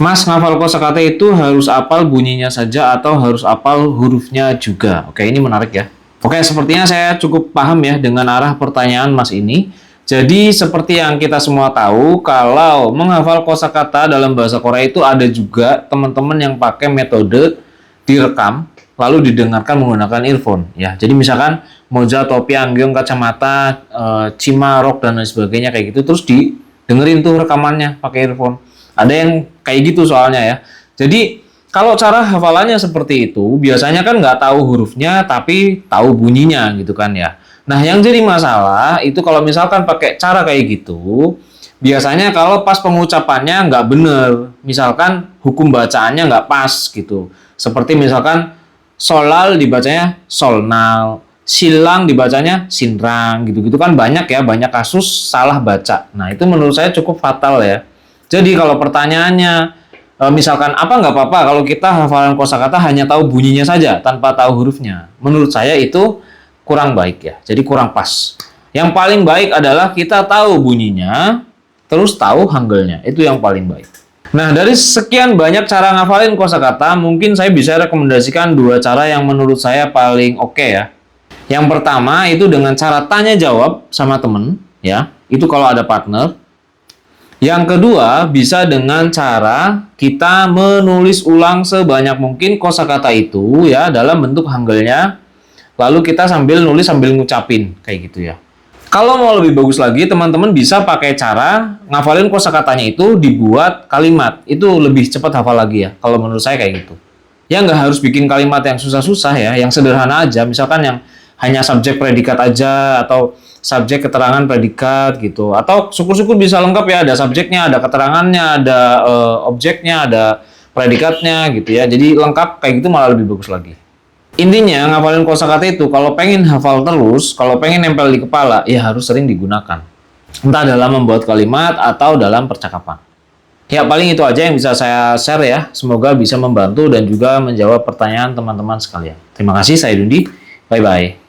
Mas, ngafal kosakata itu harus apal bunyinya saja atau harus apal hurufnya juga? Oke, ini menarik ya. Oke, sepertinya saya cukup paham ya dengan arah pertanyaan Mas ini. Jadi, seperti yang kita semua tahu, kalau menghafal kosakata dalam bahasa Korea itu ada juga teman-teman yang pakai metode direkam lalu didengarkan menggunakan earphone ya. Jadi misalkan moja, topi, anggeng, kacamata, cima, rok dan lain sebagainya kayak gitu terus didengerin tuh rekamannya pakai earphone. Ada yang kayak gitu soalnya ya. Jadi kalau cara hafalannya seperti itu, biasanya kan nggak tahu hurufnya tapi tahu bunyinya gitu kan ya. Nah yang jadi masalah itu kalau misalkan pakai cara kayak gitu, biasanya kalau pas pengucapannya nggak bener, misalkan hukum bacaannya nggak pas gitu. Seperti misalkan solal dibacanya solnal, silang dibacanya sinrang gitu-gitu kan banyak ya, banyak kasus salah baca. Nah itu menurut saya cukup fatal ya. Jadi kalau pertanyaannya misalkan apa nggak apa-apa kalau kita hafalan kosakata hanya tahu bunyinya saja tanpa tahu hurufnya. Menurut saya itu kurang baik ya. Jadi kurang pas. Yang paling baik adalah kita tahu bunyinya, terus tahu hanggelnya. Itu yang paling baik. Nah, dari sekian banyak cara ngafalin kosakata, mungkin saya bisa rekomendasikan dua cara yang menurut saya paling oke ya. Yang pertama itu dengan cara tanya jawab sama temen ya. Itu kalau ada partner. Yang kedua, bisa dengan cara kita menulis ulang sebanyak mungkin kosakata itu ya dalam bentuk hanggelnya. Lalu kita sambil nulis sambil ngucapin kayak gitu ya. Kalau mau lebih bagus lagi, teman-teman bisa pakai cara ngafalin kosakatanya itu dibuat kalimat. Itu lebih cepat hafal lagi ya. Kalau menurut saya kayak gitu. Ya nggak harus bikin kalimat yang susah-susah ya, yang sederhana aja. Misalkan yang hanya subjek predikat aja atau subjek keterangan predikat gitu. Atau syukur-syukur bisa lengkap ya, ada subjeknya, ada keterangannya, ada objeknya, ada predikatnya gitu ya. Jadi lengkap kayak gitu malah lebih bagus lagi. Intinya ngafalin kosakata itu kalau pengen hafal terus, kalau pengen nempel di kepala, ya harus sering digunakan. Entah dalam membuat kalimat atau dalam percakapan. Ya paling itu aja yang bisa saya share ya. Semoga bisa membantu dan juga menjawab pertanyaan teman-teman sekalian. Terima kasih, saya Dundi. Bye-bye.